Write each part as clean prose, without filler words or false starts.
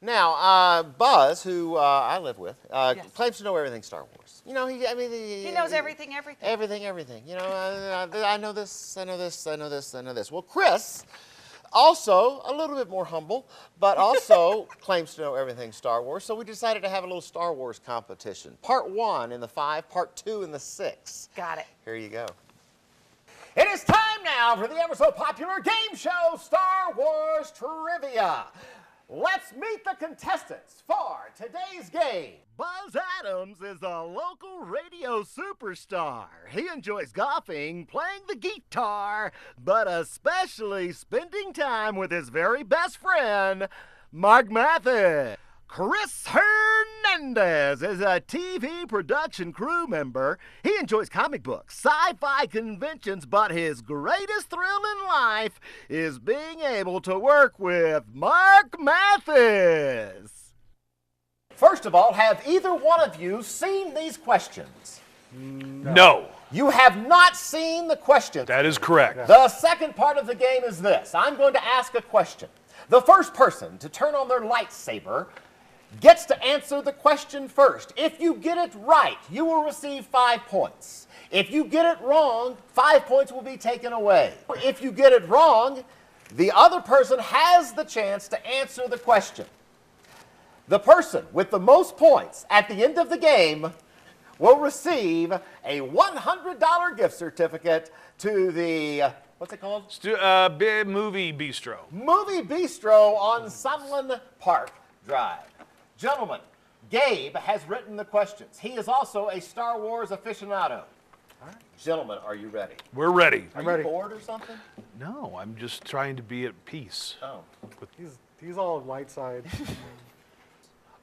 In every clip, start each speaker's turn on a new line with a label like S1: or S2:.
S1: Now, Buzz, who I live with,
S2: Yes.
S1: claims to know everything Star Wars. You know,
S2: He knows everything.
S1: Everything. You know, I know this, I know this, I know this, I know this. Well, Chris, also a little bit more humble, but also claims to know everything Star Wars. So we decided to have a little Star Wars competition. Part 1 in the 5, Part 2 in the 6.
S2: Got it.
S1: Here you go.
S3: It is time now for the ever so popular game show, Star Wars Trivia. Let's meet the contestants for today's game. Buzz Adams is a local radio superstar. He enjoys golfing, playing the guitar, but especially spending time with his very best friend, Mark Mathis. Chris Hernandez is a TV production crew member. He enjoys comic books, sci-fi conventions, but his greatest thrill in life is being able to work with Mark Mathis. First of all, have either one of you seen these questions?
S4: No.
S3: You have not seen the questions.
S4: That is correct.
S3: The second part of the game is this. I'm going to ask a question. The first person to turn on their lightsaber gets to answer the question first. If you get it right, you will receive 5 points. If you get it wrong, 5 points will be taken away. If you get it wrong, the other person has the chance to answer the question. The person with the most points at the end of the game will receive a $100 gift certificate to the, what's it called?
S4: Movie Bistro.
S3: Movie Bistro on Sunland Park Drive. Gentlemen, Gabe has written the questions. He is also a Star Wars aficionado. All right. Gentlemen, are you ready?
S4: We're ready.
S3: Are you bored or something?
S4: No, I'm just trying to be at peace.
S3: Oh.
S5: He's all light side.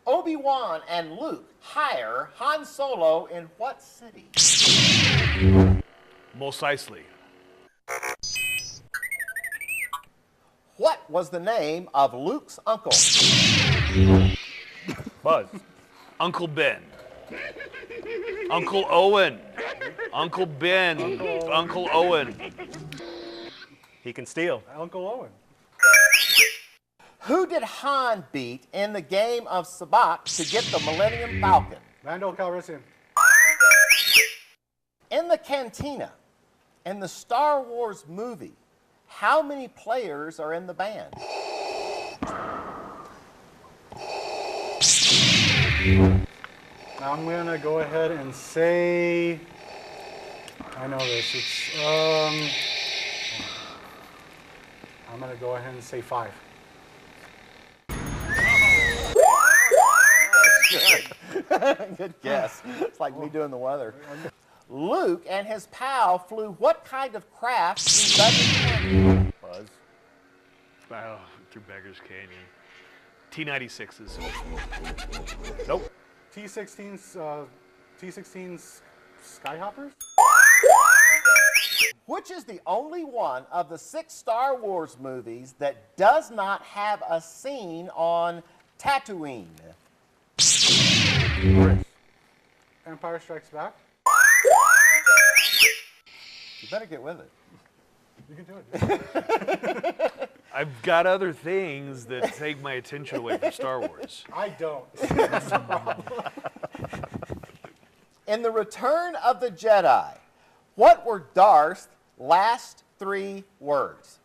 S3: Obi-Wan and Luke hire Han Solo in what city?
S4: Mos Eisley.
S3: What was the name of Luke's uncle?
S4: Buzz. Uncle Ben. Uncle Owen. Uncle Ben. Uncle Owen.
S6: He can steal.
S5: Uncle Owen.
S3: Who did Han beat in the game of Sabacc to get the Millennium Falcon?
S5: Lando Calrissian.
S3: In the cantina, in the Star Wars movie, how many players are in the band?
S5: I'm gonna go ahead and say, I know this. It's I'm gonna go ahead and say 5.
S3: Good guess. It's like me doing the weather. Luke and his pal flew what kind of craft through Beggar's Canyon?
S4: Buzz. Oh, through Beggar's Canyon. T-96s.
S5: Nope. T-16s Skyhoppers?
S3: Which is the only one of the 6 Star Wars movies that does not have a scene on Tatooine?
S5: Empire Strikes Back?
S3: You better get with it.
S5: You can do it.
S4: I've got other things that take my attention away from Star Wars.
S5: I don't.
S3: In The Return of the Jedi, what were Darth's last 3 words?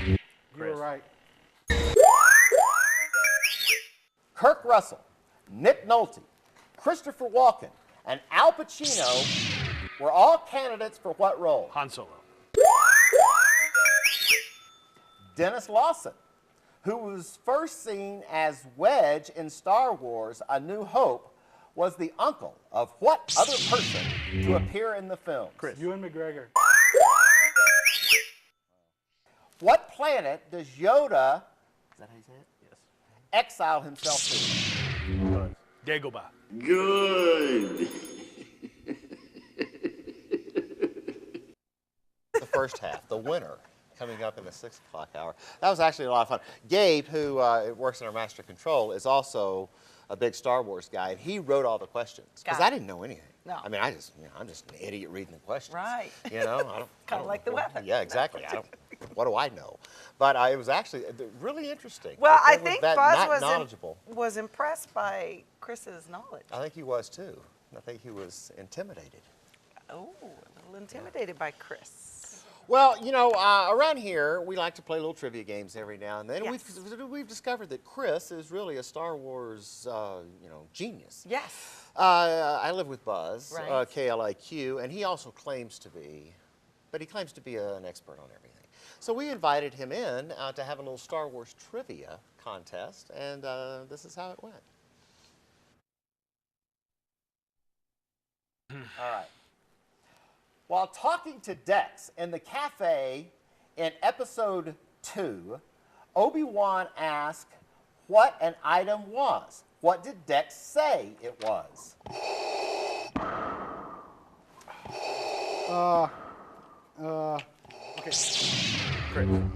S5: You were right.
S3: Kirk Russell, Nick Nolte, Christopher Walken, and Al Pacino were all candidates for what role?
S4: Han Solo.
S3: Dennis Lawson, who was first seen as Wedge in Star Wars A New Hope, was the uncle of what other person to appear in the film?
S5: Chris. Ewan McGregor.
S3: What planet does Yoda, is that how you say it? Yes. Exile himself to?
S4: Dagobah.
S1: Good. The first half, the winner, coming up in the 6 o'clock hour. That was actually a lot of fun. Gabe, who works in our Master Control, is also a big Star Wars guy, and he wrote all the questions. Because I didn't know anything.
S2: No.
S1: I mean, I'm just an idiot reading the questions.
S2: Right.
S1: You know, I don't.
S2: Kind of like the weapon.
S1: Yeah, exactly. I don't. what do I know? But it was actually really interesting.
S2: Well,
S1: They
S2: I
S1: were
S2: think
S1: that
S2: Buzz
S1: not knowledgeable.
S2: was impressed by Chris's knowledge.
S1: I think he was too. I think he was intimidated.
S2: Oh, a little intimidated by Chris.
S1: Well, you know, around here we like to play little trivia games every now and then.
S2: Yes.
S1: We've discovered that Chris is really a Star Wars, genius.
S2: Yes.
S1: I live with Buzz,
S2: Right.
S1: KLIQ, and he also claims to be, but he claims to be an expert on everything. So we invited him in to have a little Star Wars trivia contest, and this is how it went.
S3: All right. While talking to Dex in the cafe in episode 2, Obi-Wan asked what an item was. What did Dex say it was?
S5: Okay.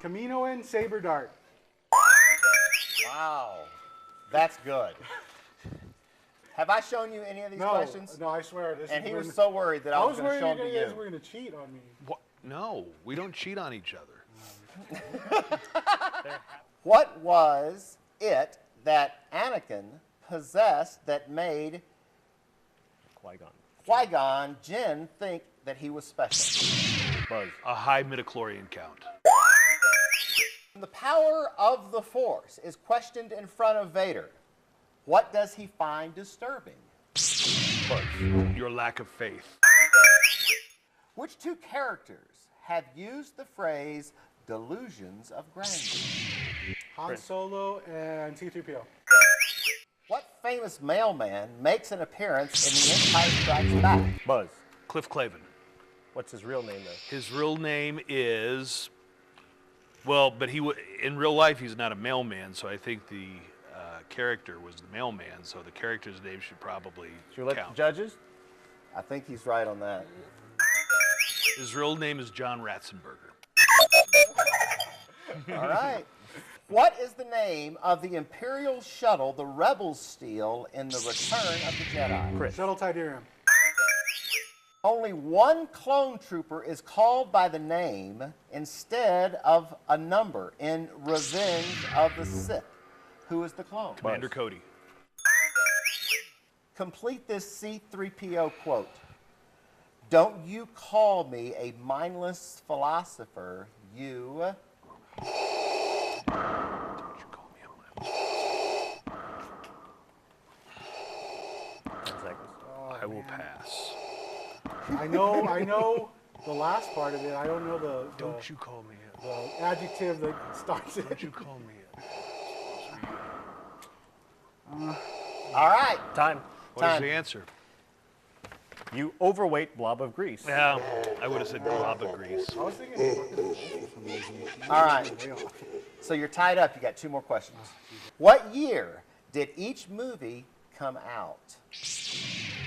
S5: Camino and Saber Dart.
S3: Wow. That's good. Have I shown you any of these questions?
S5: No, I swear.
S3: And he was so worried that I was going to
S5: worried
S3: show them to
S5: you guys
S3: you.
S5: were going to cheat on me.
S4: What? No, we don't cheat on each other.
S3: What was it that Anakin possessed that made
S6: Qui-Gon.
S3: Qui-Gon Jinn think that he was special?
S6: Buzz.
S4: A high midichlorian count.
S3: The power of the Force is questioned in front of Vader. What does he find disturbing?
S6: Buzz.
S4: Your lack of faith.
S3: Which two characters have used the phrase delusions of grandeur?
S5: Han Solo and C-3PO.
S3: What famous mailman makes an appearance in The Empire Strikes Back?
S6: Buzz.
S4: Cliff Clavin.
S6: What's his real name, though?
S4: His real name is, well, but in real life he's not a mailman, so I think the character was the mailman, so the character's name should probably
S6: Should we let
S4: count.
S6: the judges?
S3: I think he's right on that.
S4: His real name is John Ratzenberger.
S3: All right. What is the name of the Imperial shuttle the Rebels steal in The Return of the Jedi?
S6: Chris.
S5: Shuttle Tidarium.
S3: Only one clone trooper is called by the name instead of a number in Revenge of the Sith. Who is the clone?
S4: Commander Cody.
S3: Complete this C-3PO quote. Don't you call me a mindless philosopher, you...
S4: Don't you call me a mindless.
S6: 10 seconds.
S4: I will pass.
S5: I know the last part of it. I don't know the
S4: Don't you call me a.
S5: the adjective that starts it.
S4: Don't you call me a.
S3: All right.
S6: Time.
S4: What is
S3: Time.
S4: the answer?
S6: You overweight blob of grease.
S4: Yeah, I would have said glob of grease.
S5: I was thinking for some reason.
S3: All right.
S5: Way off.
S3: So you're tied up. You got 2 more questions. What year did each movie come out?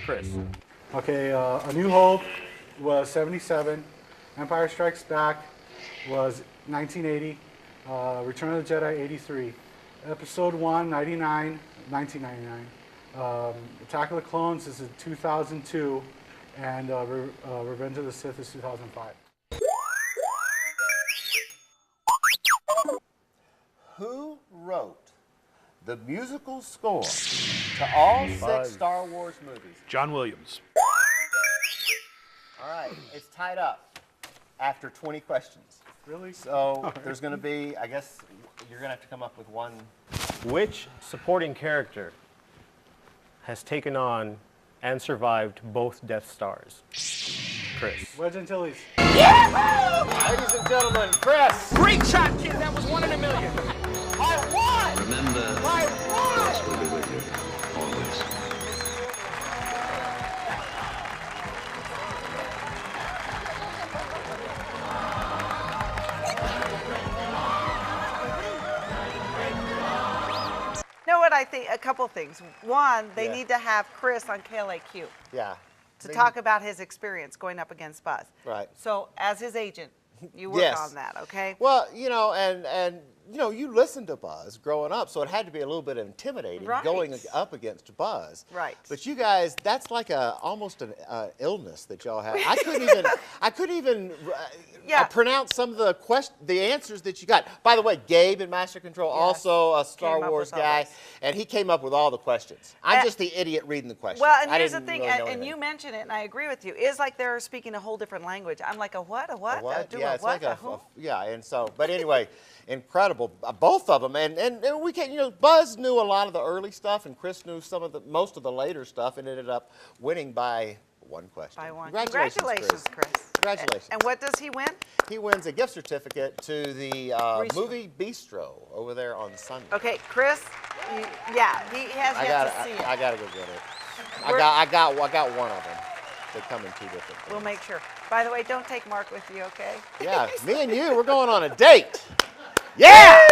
S6: Chris.
S5: Okay, A New Hope was 77. Empire Strikes Back was 1980. Return of the Jedi, 83. Episode 1, 1999. Attack of the Clones is in 2002. And Revenge of the Sith is 2005.
S3: Who wrote the musical score to all 6
S6: Buzz.
S3: Star Wars movies?
S4: John Williams.
S3: All right, it's tied up after 20 questions.
S5: Really?
S3: So there's going to be, I guess, you're going to have to come up with one.
S6: Which supporting character has taken on and survived both Death Stars? Chris.
S5: Wedge Antilles.
S3: Ladies and gentlemen, Chris.
S7: Great shot, kid. That was 1 in a million.
S3: I won!
S8: Remember,
S3: I
S8: Force
S3: won!
S8: will be with you, always.
S2: Know what I think? A couple things. One, they
S3: Yeah.
S2: need to have Chris on KLAQ
S1: Yeah.
S2: to talk about his experience going up against Buzz.
S1: Right.
S2: So, as his agent, you work
S1: Yes.
S2: on that, okay?
S1: Well, and you listened to Buzz growing up, so it had to be a little bit intimidating
S2: Right.
S1: going up against Buzz.
S2: Right.
S1: But you guys, that's like almost an illness that y'all have. I couldn't even
S2: Yeah.
S1: pronounce some of the answers that you got. By the way, Gabe in Master Control,
S2: Yes,
S1: also a Star
S2: came up
S1: Wars
S2: with all
S1: guy,
S2: this.
S1: and he came up with all the questions. I'm
S2: And-
S1: just the idiot reading the questions.
S2: Well, and
S1: I
S2: here's the
S1: didn't
S2: thing,
S1: really know
S2: and
S1: anything.
S2: you mentioned it, and I agree with you. It's like they're speaking a whole different language. I'm like, a what? A what?
S1: What?
S2: Do
S1: Yeah,
S2: a
S1: it's
S2: what?
S1: like
S2: who?
S1: yeah, and so, but anyway, incredible, both of them, and we can, you know, Buzz knew a lot of the early stuff, and Chris knew most of the later stuff, and ended up winning by one question.
S2: By one.
S1: Congratulations,
S2: Chris.
S1: Congratulations.
S2: And what does he win?
S1: He wins a gift certificate to the
S2: Bistro.
S1: movie Bistro over there on Sunday.
S2: Okay, Chris. Yeah, he has yet to see it.
S1: I gotta go get it.
S2: We're-
S1: I got one of them. They come in 2 different.
S2: We'll
S1: things.
S2: make sure. By the way, don't take Mark with you, okay?
S1: Yeah, me and you, we're going on a date. Yeah.